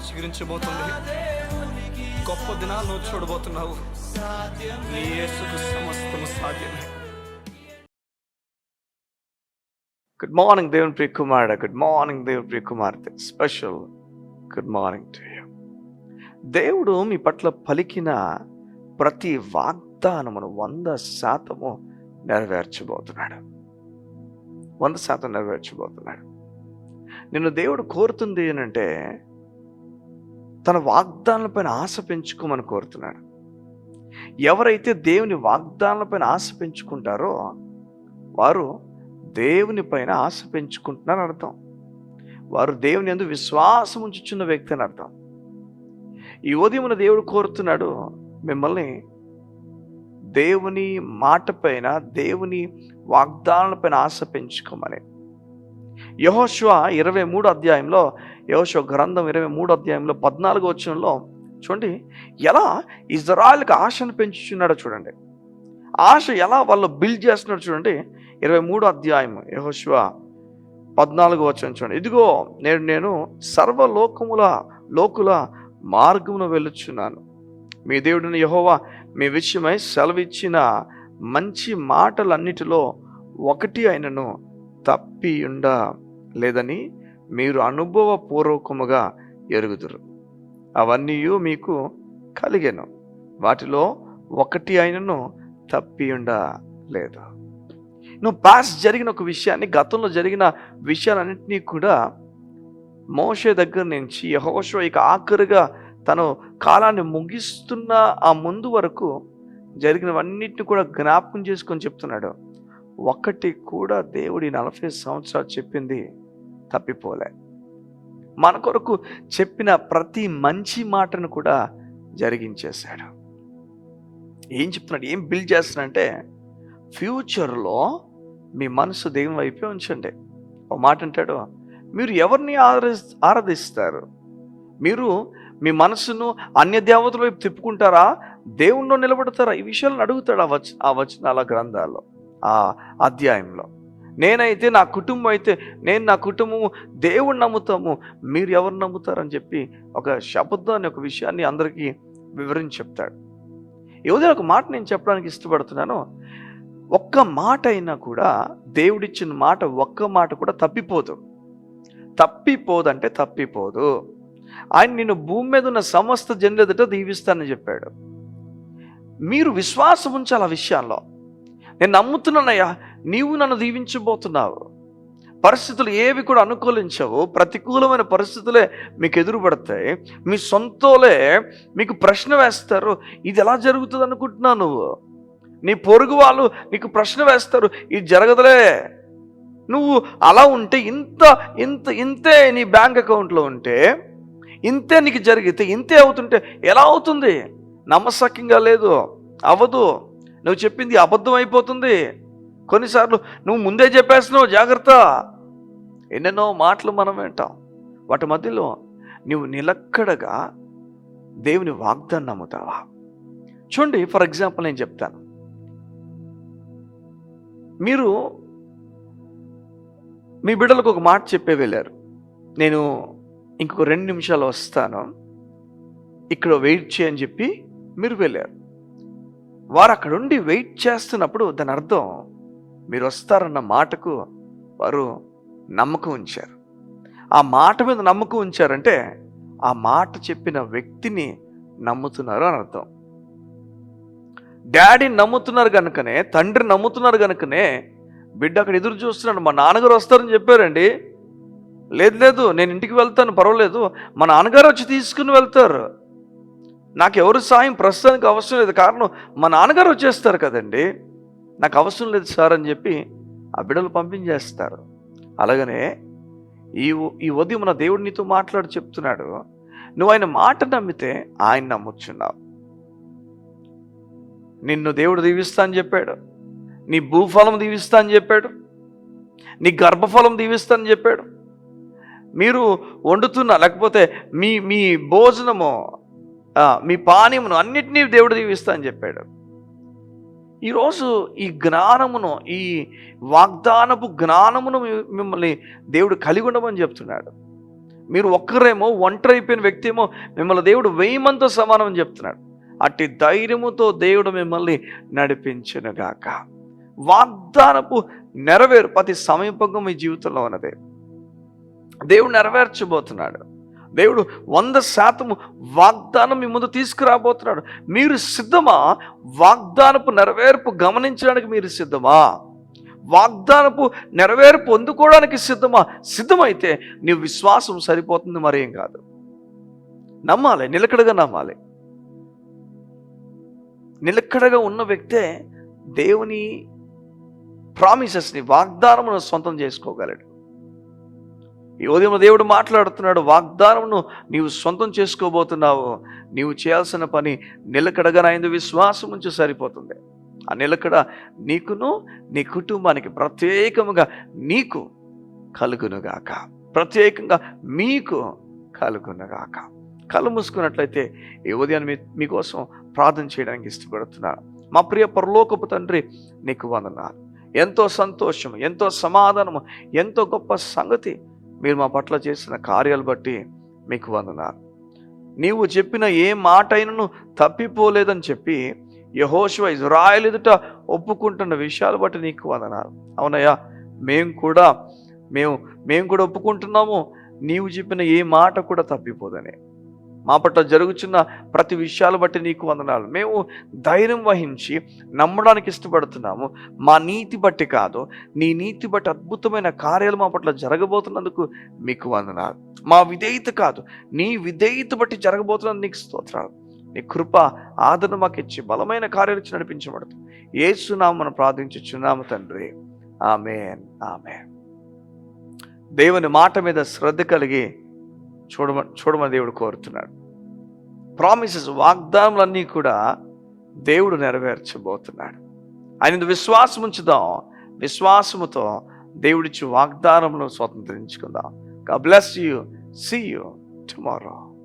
చిగురించబోతుంది. గొప్ప దినాలు నువ్వు చూడబోతున్నావు. నీ యేసుకు సమస్తము సాధ్యమే. గుడ్ మార్నింగ్ దేవుని ప్రియ కుమారుడు, గుడ్ మార్నింగ్ దేవుని ప్రియ కుమార్తె, special good morning to you. దేవుడు మీ పట్ల పలికిన ప్రతి వాగ్దానమును 100% నెరవేర్చబోతున్నాడు. 100% నెరవేర్చబోతున్నాడు. నిన్ను దేవుడు కోరుతుంది ఏంటంటే తన వాగ్దానాలపైన ఆశ పెంచుకోమని కోరుతున్నాడు. ఎవరైతే దేవుని వాగ్దానాలపైన ఆశ పెంచుకుంటారో వారు దేవుని పైన ఆశ పెంచుకుంటున్నారని అర్థం. వారు దేవుని యందు విశ్వాసం ఉంచుచున్న వ్యక్తి అని అర్థం. ఈ ఉదయమున దేవుడు కోరుతున్నాడు మిమ్మల్ని దేవుని మాట పైన, దేవుని వాగ్దానాలపైన ఆశ పెంచుకోమని. యెహోషువ 23 అధ్యాయంలో, యెహోషువ గ్రంథం 23 అధ్యాయంలో 14వ వచనంలో చూడండి ఎలా ఇజ్రాయెల్కి ఆశను పెంచుచున్నాడో చూడండి. ఆశ ఎలా వాళ్ళు బిల్డ్ చేస్తున్నాడు చూడండి. 23 అధ్యాయం యెహోషువ 14వ వచనం చూడండి. ఇదిగో నేను లోకుల మార్గమున వెళ్ళుచున్నాను. మీ దేవుడిని యెహోవా మీ విషయమై సెలవిచ్చిన మంచి మాటలన్నిటిలో ఒకటి అయినను తప్పి ఉండ లేదని మీరు అనుభవపూర్వకముగా ఎరుగుదురు. అవన్నీ మీకు కలిగెను, వాటిలో ఒకటి అయినను తప్పి ఉండ లేదు. నువ్వు పాస్ట్ జరిగిన ఒక విషయాన్ని, గతంలో జరిగిన విషయాలన్నింటినీ కూడా మోషే దగ్గర నుంచి యెహోషువ ఇక ఆఖరిగా తను కాలాన్ని ముగిస్తున్న ఆ ముందు వరకు జరిగినవన్నిటిని కూడా జ్ఞాపకం చేసుకొని చెప్తున్నాడు. ఒక్కటి కూడా దేవుడి 40 సంవత్సరాలు చెప్పింది తప్పిపోలే. మన కొరకు చెప్పిన ప్రతి మంచి మాటను కూడా జరిగించేశాడు. ఏం చెప్తున్నాడు, ఏం బిల్డ్ చేస్తున్నాడంటే ఫ్యూచర్లో మీ మనసు దేవుని వైపే ఉంచండి. ఒక మాట అంటాడు, మీరు ఎవరిని ఆరాధిస్తారు? మీరు మీ మనసును అన్య దేవతల వైపు తిప్పుకుంటారా, దేవుణ్ణి నిలబడతారా? ఈ విషయాలను అడుగుతాడు ఆ వచనాల గ్రంథాల్లో, ఆ అధ్యాయంలో. నేనైతే నా కుటుంబము దేవుణ్ణి నమ్ముతాము, మీరు ఎవరు నమ్ముతారని చెప్పి ఒక శబ్దాన్ని, ఒక విషయాన్ని అందరికీ వివరించి చెప్తాడు. ఏదో ఒక మాట నేను చెప్పడానికి ఇష్టపడుతున్నాను. ఒక్క మాట అయినా కూడా, దేవుడిచ్చిన మాట ఒక్క మాట కూడా తప్పిపోదంటే తప్పిపోదు. ఆయన నిన్ను భూమి మీద ఉన్న సమస్త జనుల ఎదుట దీవిస్తానని చెప్పాడు. మీరు విశ్వాసం ఉంచాలి ఆ విషయాల్లో. నేను నమ్ముతున్నానయ్యా, నీవు నన్ను దీవించబోతున్నావు. పరిస్థితులు ఏవి కూడా అనుకూలించవు. ప్రతికూలమైన పరిస్థితులే మీకు ఎదురుపడతాయి. మీ సొంతోలే మీకు ప్రశ్న వేస్తారు, ఇది ఎలా జరుగుతుంది అనుకుంటున్నావు నువ్వు. నీ పొరుగు వాళ్ళు నీకు ప్రశ్న వేస్తారు, ఇది జరగదులే. నువ్వు అలా ఉంటే ఇంతే నీ బ్యాంక్ అకౌంట్లో ఉంటే, ఇంతే నీకు జరిగితే, ఇంతే అవుతుంటే ఎలా అవుతుంది? నమ్మశక్యంగా లేదు, అవ్వదు. నువ్వు చెప్పింది అబద్ధం అయిపోతుంది. కొన్నిసార్లు నువ్వు ముందే చెప్పేస్తున్నావు, జాగ్రత్త. ఎన్నెన్నో మాటలు మనం వింటాం. వాటి మధ్యలో నువ్వు నిలక్కడగా దేవుని వాగ్దానం నమ్ముతావా? చూడండి, ఫర్ ఎగ్జాంపుల్ నేను చెప్తాను. మీరు మీ బిడ్డలకు ఒక మాట చెప్పే వెళ్ళారు, నేను ఇంకొక 2 నిమిషాలు వస్తాను, ఇక్కడ వెయిట్ చేయని చెప్పి మీరు వెళ్ళారు. వారు అక్కడుండి వెయిట్ చేస్తున్నప్పుడు దాని అర్థం మీరు వస్తారన్న మాటకు వారు నమ్మకం ఉంచారు. ఆ మాట మీద నమ్మకం ఉంచారంటే ఆ మాట చెప్పిన వ్యక్తిని నమ్ముతున్నారు అని అర్థం. డాడీ నమ్ముతున్నారు కనుకనే, తండ్రి నమ్ముతున్నారు కనుకనే బిడ్డ అక్కడ ఎదురు చూస్తున్నాడు. మా నాన్నగారు వస్తారని చెప్పారండి, లేదు నేను ఇంటికి వెళ్తాను, పర్వాలేదు, మా నాన్నగారు వచ్చి తీసుకుని వెళ్తారు, నాకు ఎవరు సాయం ప్రస్తుతానికి అవసరం లేదు, కారణం మా నాన్నగారు వచ్చేస్తారు కదండి, నాకు అవసరం లేదు సార్ అని చెప్పి ఆ బిడ్డలు పంపించేస్తారు. అలాగనే ఈ ఉదయం మన దేవుడు నీతో మాట్లాడి చెప్తున్నాడు, నువ్వు ఆయన మాట నమ్మితే ఆయన నమ్ముచున్నావు. నిన్ను దేవుడు దీవిస్తా అని చెప్పాడు, నీ భూఫలం దీవిస్తా అని చెప్పాడు, నీ గర్భఫలం దీవిస్తా అని చెప్పాడు. మీరు వండుతున్న లేకపోతే మీ భోజనము, మీ పానీయమును అన్నిటినీ దేవుడు దీవిస్తా అని చెప్పాడు. ఈరోజు ఈ జ్ఞానమును, ఈ వాగ్దానపు జ్ఞానమును మిమ్మల్ని దేవుడు కలిగి ఉండమని చెప్తున్నాడు. మీరు ఒక్కరేమో ఒంటరి అయిపోయిన వ్యక్తి ఏమో మిమ్మల్ని దేవుడు 1000 మందితో సమానం అని చెప్తున్నాడు. అట్టి ధైర్యముతో దేవుడు మిమ్మల్ని నడిపించునుగాక. వాగ్దానపు నెరవేరు ప్రతి సమీపంగా మీ జీవితంలో ఉన్నది. దేవుడు నెరవేర్చబోతున్నాడు. దేవుడు 100% వాగ్దానం మీ ముందు తీసుకురాబోతున్నాడు. మీరు సిద్ధమా? వాగ్దానపు నెరవేర్పు గమనించడానికి మీరు సిద్ధమా? వాగ్దానపు నెరవేర్పు పొందుకోవడానికి సిద్ధమా? సిద్ధమైతే నీ విశ్వాసం సరిపోతుంది, మరేం కాదు. నమ్మాలి, నిలకడగా నమ్మాలి. నిలకడగా ఉన్న వ్యక్తే దేవుని ప్రామిసెస్ని, వాగ్దానమును సొంతం చేసుకోగలడు. ఈ ఉదయం దేవుడు మాట్లాడుతున్నాడు. వాగ్దానమును నీవు సొంతం చేసుకోబోతున్నావు. నీవు చేయాల్సిన పని నిలకడగా నా యందు విశ్వాసం ఉంచి సరిపోతుంది. ఆ నిలకడ నీకును నీ కుటుంబానికి ప్రత్యేకముగా నీకు కలుగునుగాక, ప్రత్యేకంగా మీకు కలుగునుగాక. కళ్ళు మూసుకున్నట్లయితే ఈ ఉదయాన్ని మీకోసం ప్రార్థన చేయడానికి ఇష్టపడుతున్నాను. మా ప్రియ పరలోకపు తండ్రి, నీకు వందనాలు. ఎంతో సంతోషం, ఎంతో సమాధానము, ఎంతో గొప్ప సంగతి మీరు మా పట్ల చేసిన కార్యాలు బట్టి మీకు వందనాలు. నీవు చెప్పిన ఏ మాట అయినను తప్పిపోలేదని చెప్పి యెహోషువ ఇజ్రాయేలు ఎదుట ఒప్పుకుంటున్న విషయాలు బట్టి నీకు వందనాలు. అవునయ్యా, మేము కూడా ఒప్పుకుంటున్నాము. నీవు చెప్పిన ఏ మాట కూడా తప్పిపోదని. మా పట్ల జరుగుతున్న ప్రతి విషయాలు బట్టి నీకు వందనాలు. మేము ధైర్యం వహించి నమ్మడానికి ఇష్టపడుతున్నాము. మా నీతి బట్టి కాదు, నీ నీతి బట్టి అద్భుతమైన కార్యాలు మా పట్ల జరగబోతున్నందుకు మీకు వందనాలు. మా విధేయత కాదు, నీ విధేయత బట్టి జరగబోతున్నందుకు నీకు స్తోత్రాలు. నీ కృప ఆదరణ మాకు ఇచ్చి బలమైన కార్యాలు ఇచ్చి నడిపించబడుతుంది. యేసు నామమున ప్రార్థించుచున్నాము తండ్రి, ఆమేన్, ఆమేన్. దేవుని మాట మీద శ్రద్ధ కలిగి చూడమని దేవుడు కోరుతున్నాడు. ప్రామిసెస్, వాగ్దానములన్నీ కూడా దేవుడు నెరవేర్చబోతున్నాడు. ఆయన విశ్వాసం ఉంచుదాం. విశ్వాసముతో దేవుడిచ్చి వాగ్దానమును స్వతంత్రించుకుందాం. God bless you. See you tomorrow.